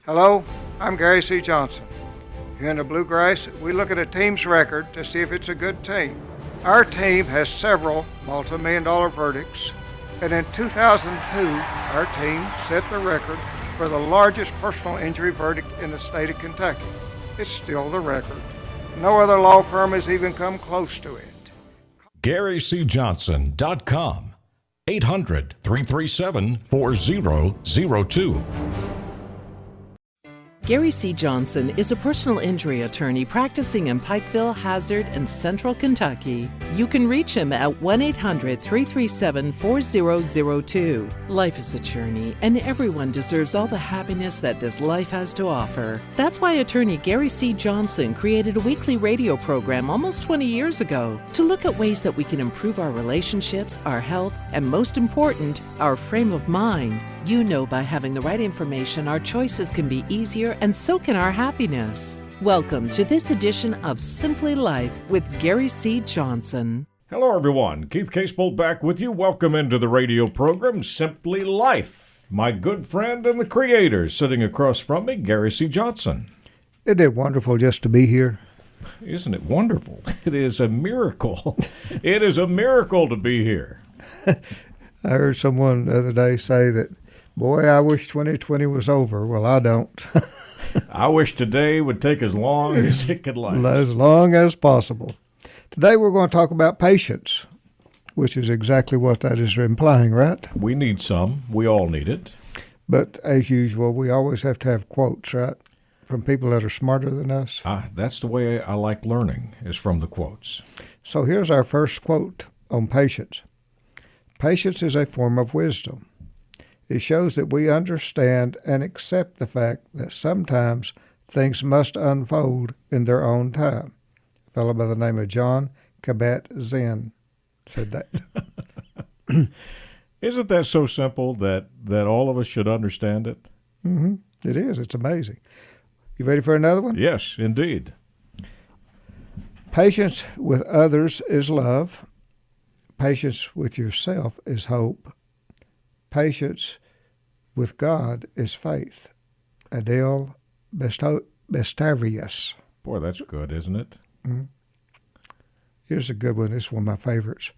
Hello, I'm Gary C. Johnson. Here in the Bluegrass, we look at a team's record to see if it's a good team. Our team has several multi-million-dollar verdicts, and in 2002, our team set the record for the largest personal injury verdict in the state of Kentucky. It's still the record. No other law firm has even come close to it. GaryCJohnson.com 800-337-4002. Gary C. Johnson is a personal injury attorney practicing in Pikeville, Hazard, and Central Kentucky. You can reach him at 1-800-337-4002. Life is a journey, and everyone deserves all the happiness that this life has to offer. That's why attorney Gary C. Johnson created a weekly radio program almost 20 years ago to look at ways that we can improve our relationships, our health, and most important, our frame of mind. You know, by having the right information, our choices can be easier, and so can our happiness. Welcome to this edition of Simply Life with Gary C. Johnson. Hello, everyone. Keith Casebolt back with you. Welcome into the radio program, Simply Life. My good friend and the creator sitting across from me, Gary C. Johnson. Isn't it wonderful just to be here? Isn't it wonderful? It is a miracle. It is a miracle to be here. I heard someone the other day say that, boy, I wish 2020 was over. Well, I don't. I wish today would take as long as it could last. As long as possible. Today we're going to talk about patience, which is exactly what that is implying, right? We need some. We all need it. But as usual, we always have to have quotes, right, from people that are smarter than us. That's the way I like learning, is from the quotes. So here's our first quote on patience. Patience is a form of wisdom. It shows that we understand and accept the fact that sometimes things must unfold in their own time. A fellow by the name of John Kabat-Zinn said that. Isn't that so simple that all of us should understand it? Mm-hmm. It is. It's amazing. You ready for another one? Yes, indeed. Patience with others is love. Patience with yourself is hope. Patience with God is faith. Adele Bestavius. Boy, that's good, isn't it? Mm-hmm. Here's a good one. This is one of my favorites.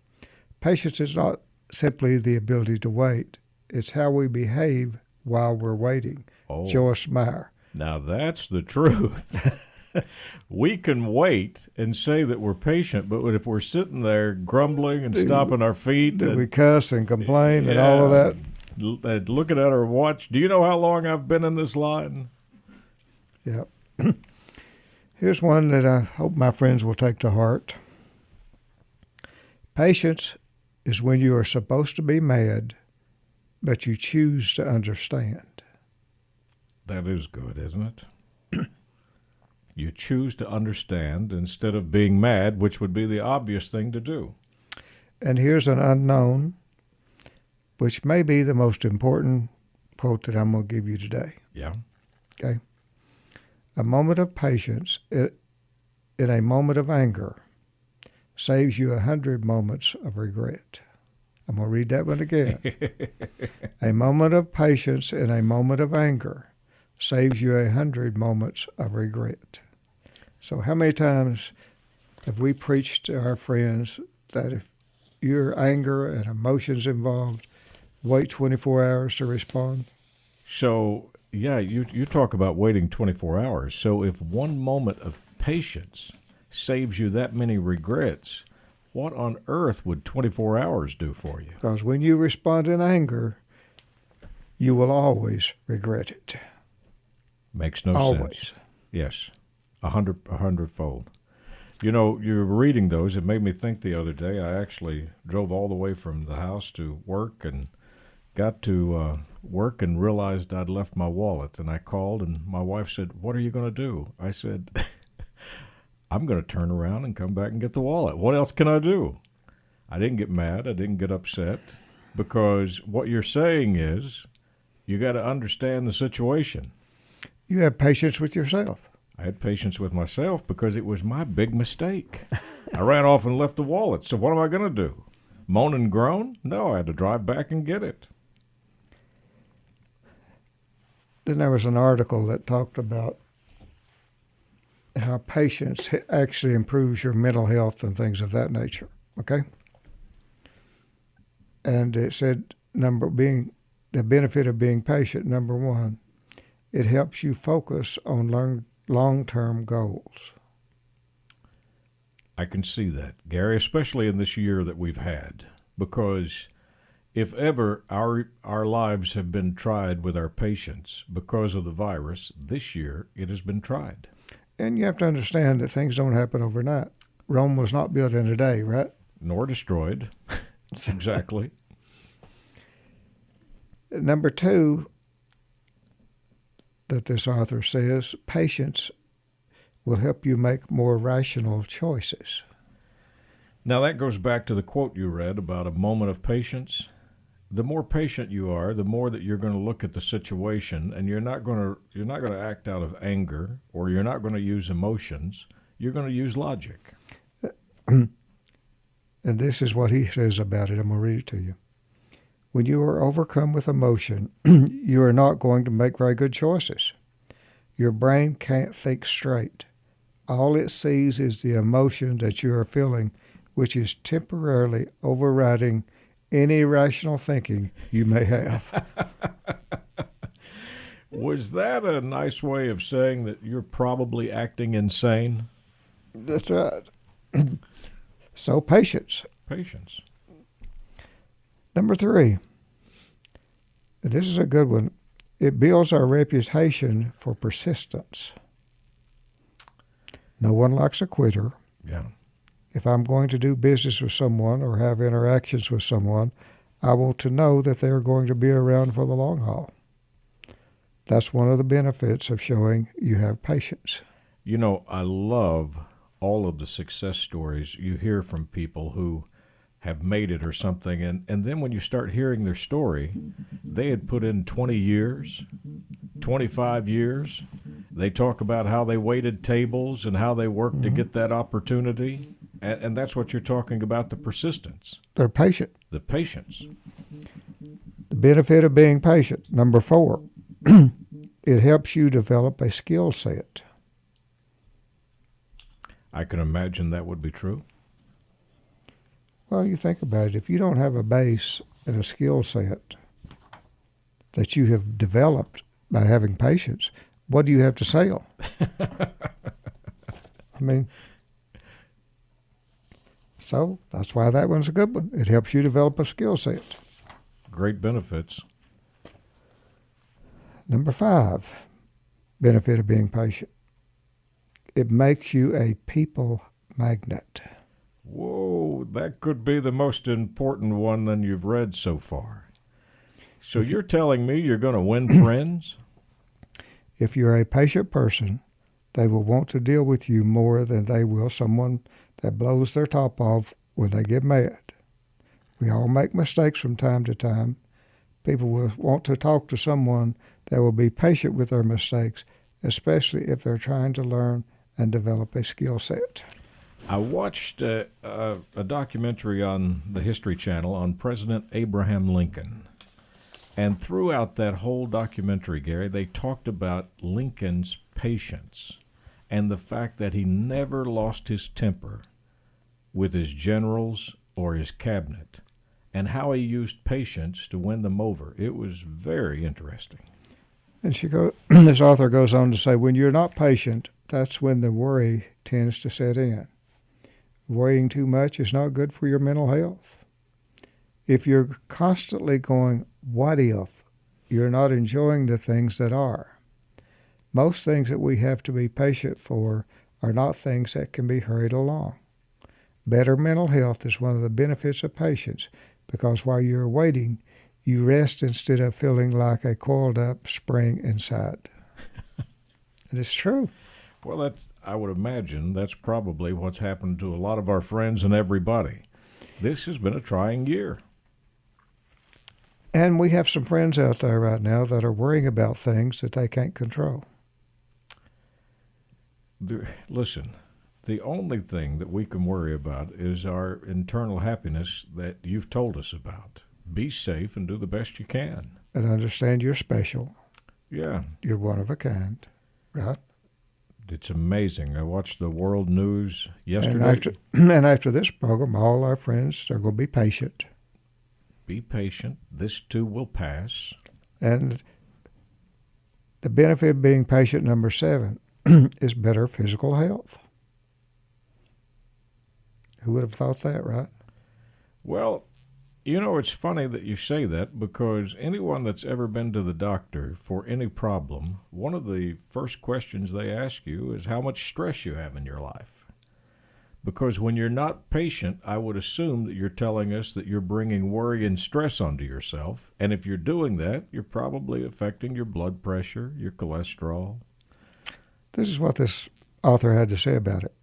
Patience is not simply the ability to wait. It's how we behave while we're waiting. Oh. Joyce Meyer. Now that's the truth. We can wait and say that we're patient, but if we're sitting there grumbling and stomping our feet, we cuss and complain and all of that. Looking at our watch, do you know how long I've been in this line? Yeah. Here's one that I hope my friends will take to heart. Patience is when you are supposed to be mad, but you choose to understand. That is good, isn't it? You choose to understand instead of being mad, which would be the obvious thing to do. And here's an unknown, which may be the most important quote that I'm going to give you today. Yeah. Okay. A moment of patience in a moment of anger saves you 100 moments of regret. I'm going to read that one again. A moment of patience in a moment of anger saves you 100 moments of regret. So how many times have we preached to our friends that if your anger and emotions involved, wait 24 hours to respond? So, yeah, you talk about waiting 24 hours. So if one moment of patience saves you that many regrets, what on earth would 24 hours do for you? Because when you respond in anger, you will always regret it. Makes no always. sense. Yes, a hundredfold. You know, you were reading those. It made me think the other day. I actually drove all the way from the house to work and got to work and realized I'd left my wallet. And I called, and my wife said, "What are you going to do?" I said, "I'm going to turn around and come back and get the wallet. What else can I do?" I didn't get mad. I didn't get upset, because what you're saying is you got to understand the situation. You have patience with yourself. I had patience with myself because it was my big mistake. I ran off and left the wallet. So what am I going to do? Moan and groan? No, I had to drive back and get it. Then there was an article that talked about how patience actually improves your mental health and things of that nature. Okay? And it said the benefit of being patient, number one, it helps you focus on long-term goals. I can see that, Gary, especially in this year that we've had, because if ever our lives have been tried with our patience because of the virus, this year it has been tried. And you have to understand that things don't happen overnight. Rome was not built in a day, right? Nor destroyed. Exactly. Number two, that this author says, patience will help you make more rational choices. Now that goes back to the quote you read about a moment of patience. The more patient you are, the more that you're going to look at the situation, and you're not going to act out of anger, or you're not going to use emotions. You're going to use logic. And this is what he says about it. I'm going to read it to you. When you are overcome with emotion, you are not going to make very good choices. Your brain can't think straight. All it sees is the emotion that you are feeling, which is temporarily overriding any rational thinking you may have. Was that a nice way of saying that you're probably acting insane? That's right. So patience. Patience. Number three, and this is a good one, it builds our reputation for persistence. No one likes a quitter. Yeah. If I'm going to do business with someone or have interactions with someone, I want to know that they're going to be around for the long haul. That's one of the benefits of showing you have patience. You know, I love all of the success stories you hear from people who have made it or something, and then when you start hearing their story, they had put in 20 years, 25 years. They talk about how they waited tables and how they worked to get that opportunity, and that's what you're talking about, the persistence. They're patient. The patience. The benefit of being patient. Number four, it helps you develop a skill set. I can imagine that would be true. Well, you think about it. If you don't have a base and a skill set that you have developed by having patience, what do you have to sell? I mean, so that's why that one's a good one. It helps you develop a skill set. Great benefits. Number five, benefit of being patient. It makes you a people magnet. Whoa, that could be the most important one than you've read so far. So you're telling me you're going to win friends? If you're a patient person, they will want to deal with you more than they will someone that blows their top off when they get mad. We all make mistakes from time to time. People will want to talk to someone that will be patient with their mistakes, especially if they're trying to learn and develop a skill set. I watched a documentary on the History Channel on President Abraham Lincoln. And throughout that whole documentary, Gary, they talked about Lincoln's patience and the fact that he never lost his temper with his generals or his cabinet, and how he used patience to win them over. It was very interesting. And this author goes on to say, when you're not patient, that's when the worry tends to set in. Worrying too much is not good for your mental health. If you're constantly going, what if, you're not enjoying the things that are. Most things that we have to be patient for are not things that can be hurried along. Better mental health is one of the benefits of patience, because while you're waiting, you rest instead of feeling like a coiled up spring inside. And it's true. Well, I would imagine that's probably what's happened to a lot of our friends and everybody. This has been a trying year. And we have some friends out there right now that are worrying about things that they can't control. Listen, the only thing that we can worry about is our internal happiness that you've told us about. Be safe and do the best you can. And understand you're special. Yeah. You're one of a kind, right? It's amazing. I watched the world news And yesterday. after this program, all our friends are going to be patient. Be patient. This too will pass. And the benefit of being patient, number 7, is better physical health. Who would have thought that, right? Well, it's funny that you say that because anyone that's ever been to the doctor for any problem, one of the first questions they ask you is how much stress you have in your life. Because when you're not patient, I would assume that you're telling us that you're bringing worry and stress onto yourself. And if you're doing that, you're probably affecting your blood pressure, your cholesterol. This is what this author had to say about it.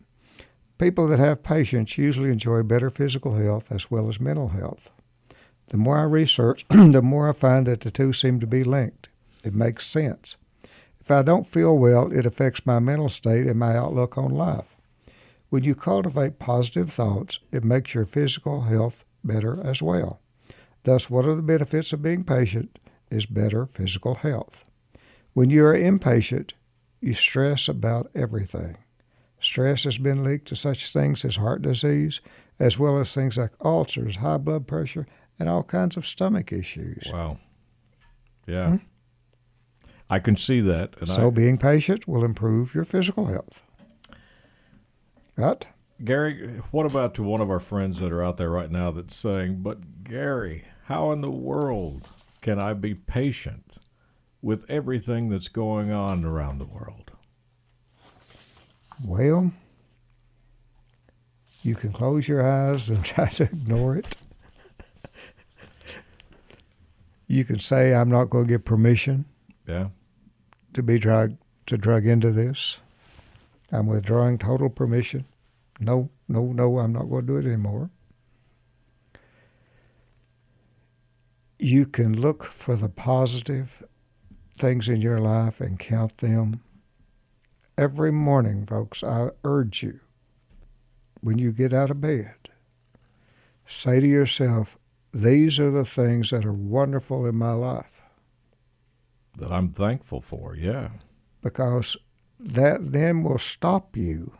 People that have patience usually enjoy better physical health as well as mental health. The more I research, the more I find that the two seem to be linked. It makes sense. If I don't feel well, it affects my mental state and my outlook on life. When you cultivate positive thoughts, it makes your physical health better as well. Thus, one of the benefits of being patient is better physical health. When you are impatient, you stress about everything. Stress has been linked to such things as heart disease, as well as things like ulcers, high blood pressure, and all kinds of stomach issues. Wow. Yeah. I can see that. And So being patient will improve your physical health. Right? Gary, what about to one of our friends that are out there right now that's saying, but Gary, how in the world can I be patient with everything that's going on around the world? Well, you can close your eyes and try to ignore it. You can say, I'm not going to give permission to be drug into this. I'm withdrawing total permission. No, I'm not going to do it anymore. You can look for the positive things in your life and count them. Every morning, folks, I urge you, when you get out of bed, say to yourself, these are the things that are wonderful in my life. That I'm thankful for, yeah. Because that then will stop you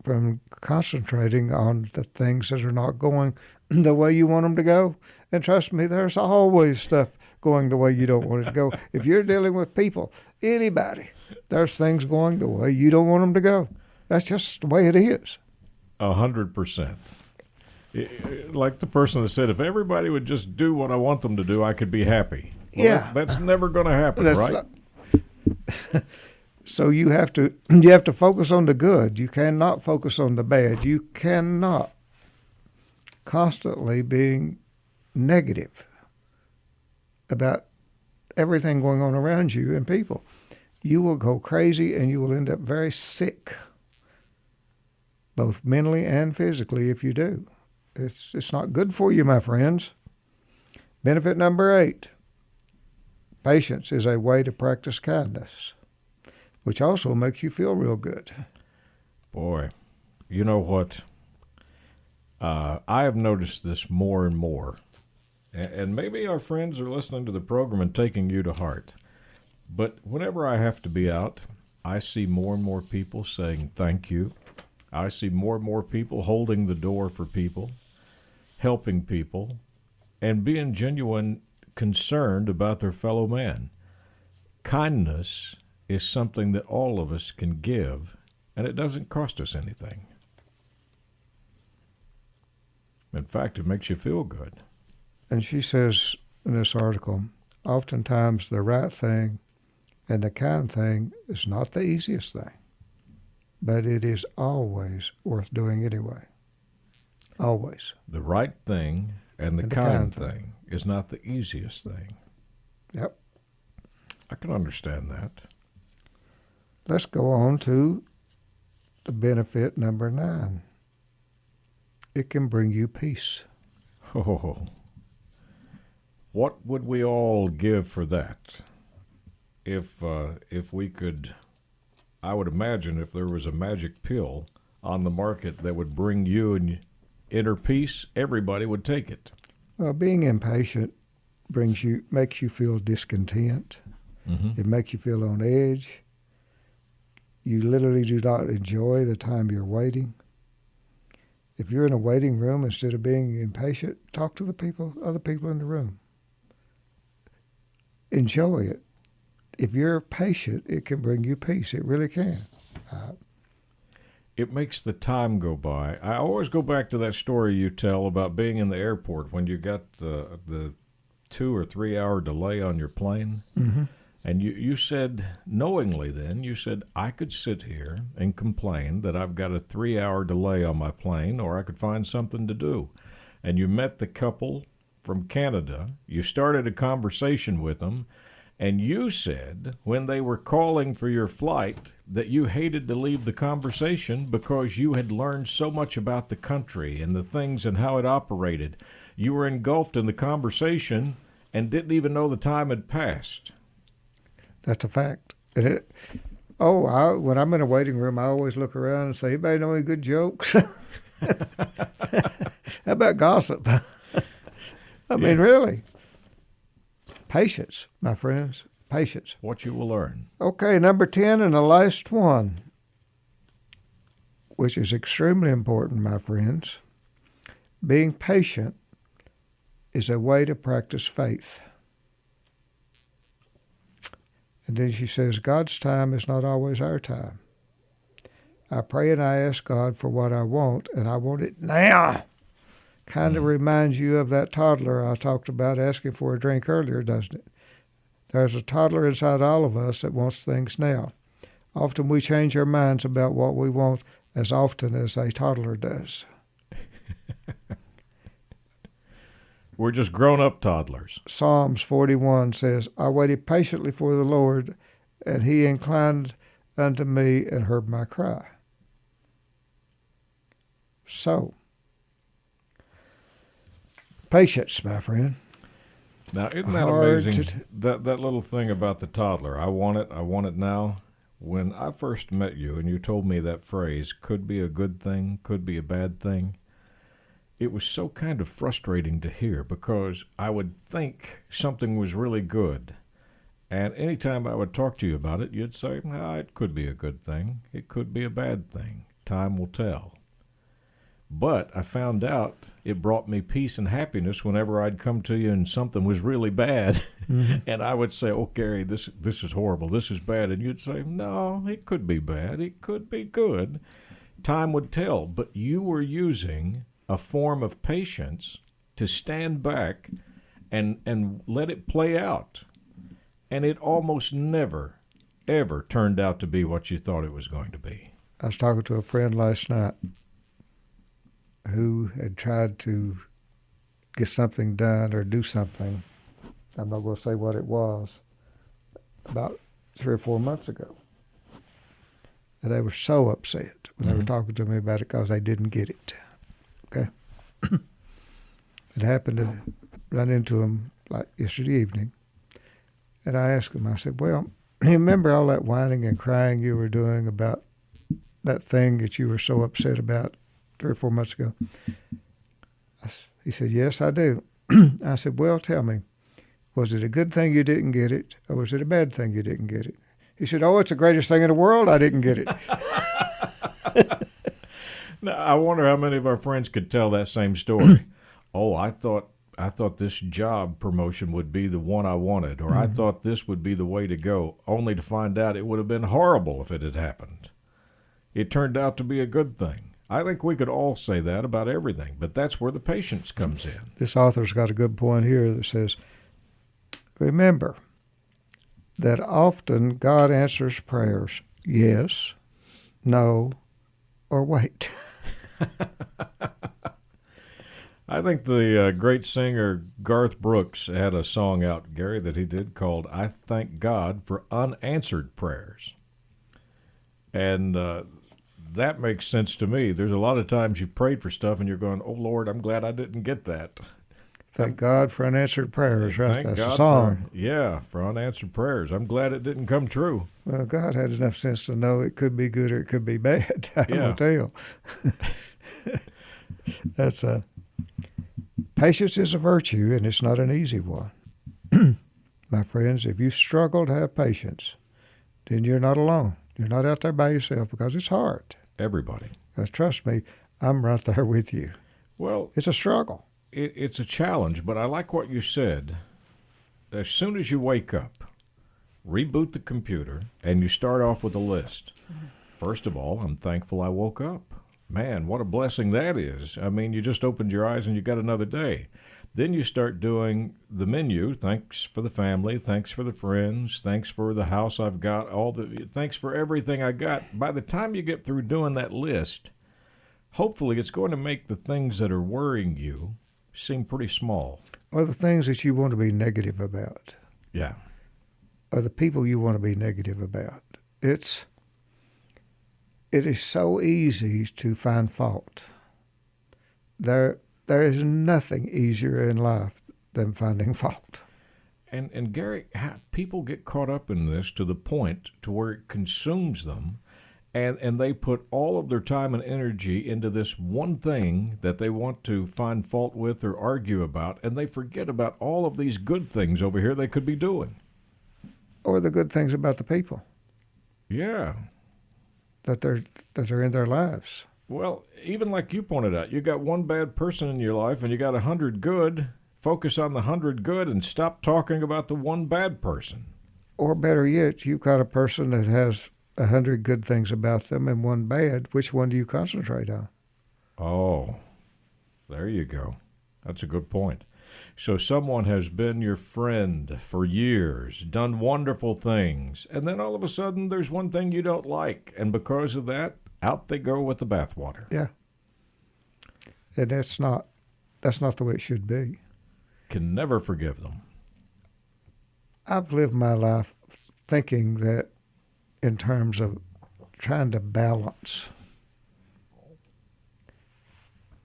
from concentrating on the things that are not going the way you want them to go. And trust me, there's always stuff going the way you don't want it to go. If you're dealing with people, anybody, there's things going the way you don't want them to go. That's just the way it is. 100%. Like the person that said, if everybody would just do what I want them to do, I could be happy. Well, Yeah. That's never going to happen, right? So you have to focus on the good. You cannot focus on the bad. You cannot constantly being negative about everything going on around you and people. You will go crazy and you will end up very sick, both mentally and physically if you do. It's not good for you, my friends. Benefit number 8. Patience is a way to practice kindness, which also makes you feel real good. Boy, you know what? I have noticed this more and more, and maybe our friends are listening to the program and taking you to heart. But whenever I have to be out, I see more and more people saying thank you. I see more and more people holding the door for people, helping people, and being genuine concerned about their fellow man. Kindness is something that all of us can give, and it doesn't cost us anything. In fact, it makes you feel good. And she says in this article, oftentimes the right thing and the kind thing is not the easiest thing, but it is always worth doing anyway. Always. The right thing and the kind thing is not the easiest thing. Yep. I can understand that. Let's go on to the benefit number 9. It can bring you peace. Oh, what would we all give for that? If we could, I would imagine if there was a magic pill on the market that would bring you and inner peace, everybody would take it. Being impatient makes you feel discontent. Mm-hmm. It makes you feel on edge. You literally do not enjoy the time you're waiting. If you're in a waiting room, instead of being impatient, talk to the other people in the room. Enjoy it. If you're patient, it can bring you peace. It really can. It makes the time go by. I always go back to that story you tell about being in the airport when you got the 2 or 3 hour delay on your plane. Mm-hmm. And you said, knowingly then, you said, I could sit here and complain that I've got a 3 hour delay on my plane, or I could find something to do. And you met the couple from Canada. You started a conversation with them. And you said, when they were calling for your flight, that you hated to leave the conversation because you had learned so much about the country and the things and how it operated. You were engulfed in the conversation and didn't even know the time had passed. That's a fact. When I'm in a waiting room, I always look around and say, anybody know any good jokes? How about gossip? I mean, really. Patience, my friends. Patience. What you will learn. Okay, number 10 and the last one, which is extremely important, my friends. Being patient is a way to practice faith. And then she says, God's time is not always our time. I pray and I ask God for what I want, and I want it now. Kind of reminds you of that toddler I talked about asking for a drink earlier, doesn't it? There's a toddler inside all of us that wants things now. Often we change our minds about what we want as often as a toddler does. We're just grown-up toddlers. Psalms 41 says, I waited patiently for the Lord, and he inclined unto me and heard my cry. So, patience, my friend. Now, isn't that amazing? That little thing about the toddler, I want it now. When I first met you and you told me that phrase, could be a good thing, could be a bad thing, it was so kind of frustrating to hear because I would think something was really good. And anytime I would talk to you about it, you'd say, it could be a good thing, it could be a bad thing. Time will tell. But I found out it brought me peace and happiness whenever I'd come to you and something was really bad. Mm-hmm. And I would say, oh, Gary, this is horrible. This is bad. And you'd say, no, it could be bad. It could be good. Time would tell. But you were using a form of patience to stand back and let it play out. And it almost never, ever turned out to be what you thought it was going to be. I was talking to a friend last night who had tried to get something done or do something. I'm not going to say what it was, about 3 or 4 months ago. And they were so upset when they were talking to me about it because they didn't get it. Okay? It happened to run into them like yesterday evening. And I asked him, I said, well, you remember all that whining and crying you were doing about that thing that you were so upset about 3 or 4 months ago? He said, yes, I do. I said, well, tell me, was it a good thing you didn't get it, or was it a bad thing you didn't get it? He said, oh, it's the greatest thing in the world, I didn't get it. Now, I wonder how many of our friends could tell that same story. Oh, I thought this job promotion would be the one I wanted, or I thought this would be the way to go, only to find out it would have been horrible if it had happened. It turned out to be a good thing. I think we could all say that about everything, but that's where the patience comes in. This author's got a good point here that says, remember that often God answers prayers, yes, no, or wait. I think the great singer Garth Brooks had a song out, Gary, that he did called I Thank God for Unanswered Prayers. And that makes sense to me. There's a lot of times you've prayed for stuff and you're going, oh, Lord, I'm glad I didn't get that. Thank God for unanswered prayers, right? Thank That's God a song. For unanswered prayers. I'm glad it didn't come true. Well, God had enough sense to know it could be good or it could be bad. I will tell. Patience is a virtue, and it's not an easy one. my friends, if you struggle to have patience, then you're not alone. You're not out there by yourself because it's hard. Everybody. Because trust me, I'm right there with you. Well, It's a struggle. it's a challenge, but I like what you said. As soon as you wake up, reboot the computer, and you start off with a list. First of all, I'm thankful I woke up. Man, what a blessing that is. I mean, you just opened your eyes and you got another day. Then you start doing the menu. Thanks for the family. Thanks for the friends. Thanks for the house I've got. Thanks for everything I got. By the time you get through doing that list, hopefully it's going to make the things that are worrying you seem pretty small. Or the things that you want to be negative about. Yeah. Or the people you want to be negative about. It is so easy to find fault. There is nothing easier in life than finding fault. And Gary, people get caught up in this to the point to where it consumes them, and they put all of their time and energy into this one thing that they want to find fault with or argue about, and they forget about all of these good things over here they could be doing. Or the good things about the people. Yeah. That are in their lives. Well, even like you pointed out, you got one bad person in your life and you got 100 good. Focus on the 100 good and stop talking about the one bad person. Or better yet, you've got a person that has 100 good things about them and one bad. Which one do you concentrate on? Oh, there you go. That's a good point. So someone has been your friend for years, done wonderful things, and then all of a sudden there's one thing you don't like, and because of that, out they go with the bathwater. Yeah. And that's not the way it should be. Can never forgive them. I've lived my life thinking that in terms of trying to balance.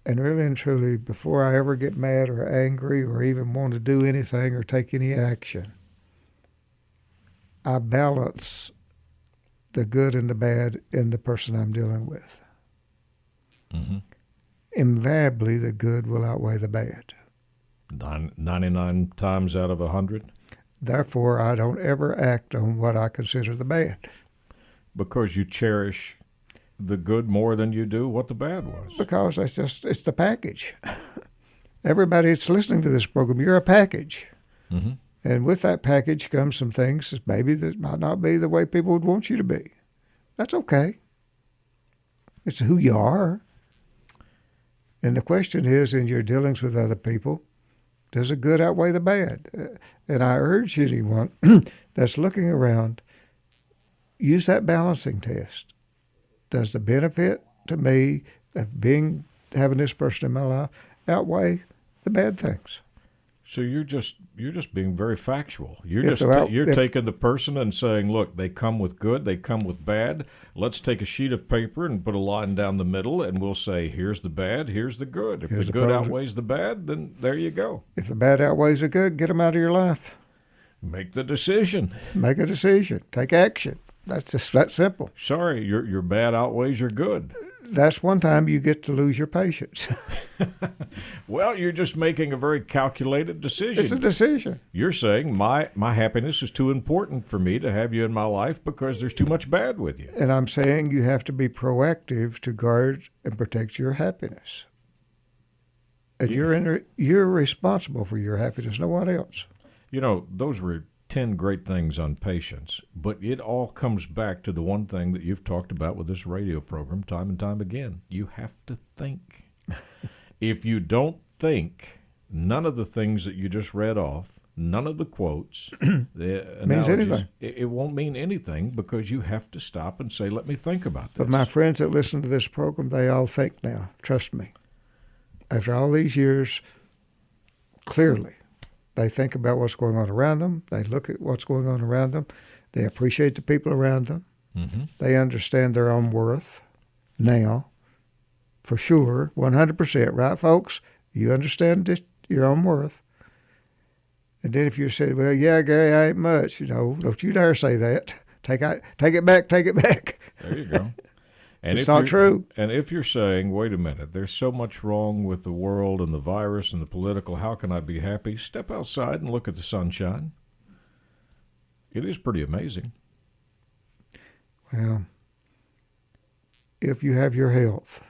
And really and truly, before I ever get mad or angry or even want to do anything or take any action, I balance the good and the bad in the person I'm dealing with. Mm-hmm. Invariably, the good will outweigh the bad. 99 times out of 100? Therefore, I don't ever act on what I consider the bad. Because you cherish the good more than you do what the bad was. Because it's the package. Everybody that's listening to this program, you're a package. Mm-hmm. And with that package comes some things that maybe that might not be the way people would want you to be. That's okay. It's who you are. And the question is, in your dealings with other people, does the good outweigh the bad? And I urge anyone that's looking around, use that balancing test. Does the benefit to me of having this person in my life outweigh the bad things? So you're just being very factual. You're taking the person and saying, look, they come with good, they come with bad. Let's take a sheet of paper and put a line down the middle, and we'll say, here's the bad, here's the good. If the good outweighs the bad, then there you go. If the bad outweighs the good, get them out of your life. Make the decision. Make a decision. Take action. That's just that simple. Sorry, your bad outweighs your good. That's one time you get to lose your patience. Well, you're just making a very calculated decision. It's a decision. You're saying my happiness is too important for me to have you in my life because there's too much bad with you. And I'm saying you have to be proactive to guard and protect your happiness. And you're responsible for your happiness, no one else. You know, those were 10 great things on patience, but it all comes back to the one thing that you've talked about with this radio program time and time again. You have to think. If you don't think, none of the things that you just read off, none of the quotes, the analogies, means anything. It won't mean anything because you have to stop and say, let me think about this. But my friends that listen to this program, they all think now. Trust me. After all these years, clearly, they think about what's going on around them. They look at what's going on around them. They appreciate the people around them. Mm-hmm. They understand their own worth now, for sure, 100%. Right, folks? You understand this, your own worth. And then if you say, well, yeah, Gary, I ain't much, don't you dare say that. Take it back. There you go. And it's not true. And if you're saying, wait a minute, there's so much wrong with the world and the virus and the political, how can I be happy? Step outside and look at the sunshine. It is pretty amazing. Well, if you have your health,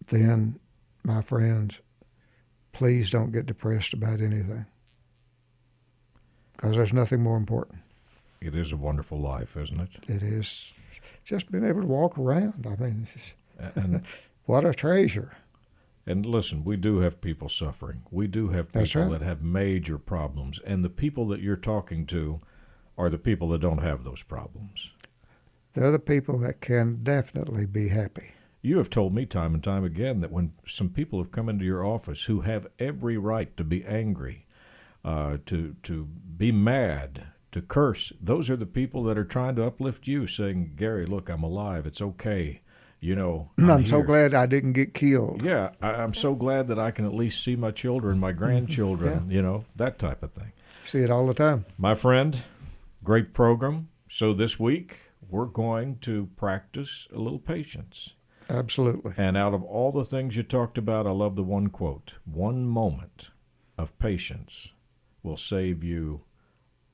then, my friends, please don't get depressed about anything, because there's nothing more important. It is a wonderful life, isn't it? It is just being able to walk around. I mean, And what a treasure. And listen, we do have people suffering. We do have That's people right. that have major problems. And the people that you're talking to are the people that don't have those problems. They're the people that can definitely be happy. You have told me time and time again that when some people have come into your office who have every right to be angry, to be mad, to curse, those are the people that are trying to uplift you, saying, Gary, look, I'm alive. It's okay. You know, I'm so here." glad I didn't get killed. Yeah, I'm so glad that I can at least see my children, my grandchildren, you know, that type of thing. See it all the time. My friend, great program. So this week, we're going to practice a little patience. Absolutely. And out of all the things you talked about, I love the one quote. One moment of patience will save you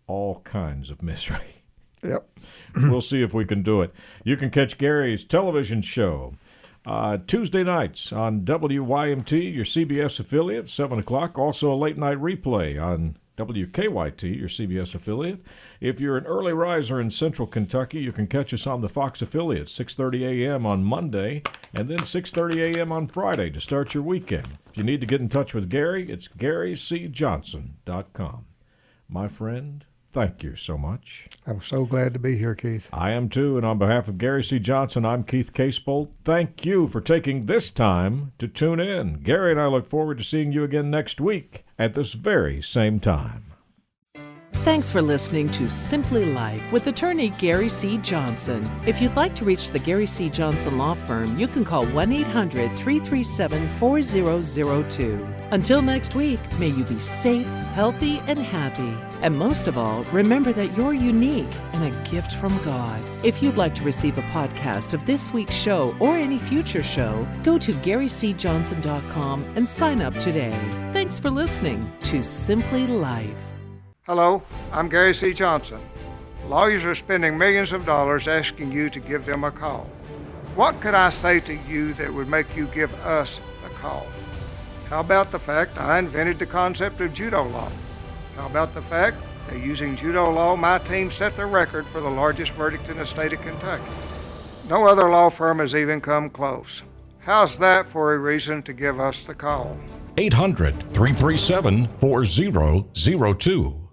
all kinds of misery. Yep. We'll see if we can do it. You can catch Gary's television show Tuesday nights on WYMT, your CBS affiliate, 7 o'clock. Also a late-night replay on WKYT, your CBS affiliate. If you're an early riser in Central Kentucky, you can catch us on the Fox affiliate, 6:30 a.m. on Monday, and then 6:30 a.m. on Friday to start your weekend. If you need to get in touch with Gary, it's GaryCJohnson.com. My friend, thank you so much. I'm so glad to be here, Keith. I am too, and on behalf of Gary C. Johnson, I'm Keith Casebolt. Thank you for taking this time to tune in. Gary and I look forward to seeing you again next week at this very same time. Thanks for listening to Simply Life with attorney Gary C. Johnson. If you'd like to reach the Gary C. Johnson Law Firm, you can call 1-800-337-4002. Until next week, may you be safe, healthy, and happy. And most of all, remember that you're unique and a gift from God. If you'd like to receive a podcast of this week's show or any future show, go to GaryCJohnson.com and sign up today. Thanks for listening to Simply Life. Hello, I'm Gary C. Johnson. Lawyers are spending millions of dollars asking you to give them a call. What could I say to you that would make you give us a call? How about the fact I invented the concept of judo law? How about the fact that using judo law, my team set the record for the largest verdict in the state of Kentucky? No other law firm has even come close. How's that for a reason to give us the call? 800-337-4002.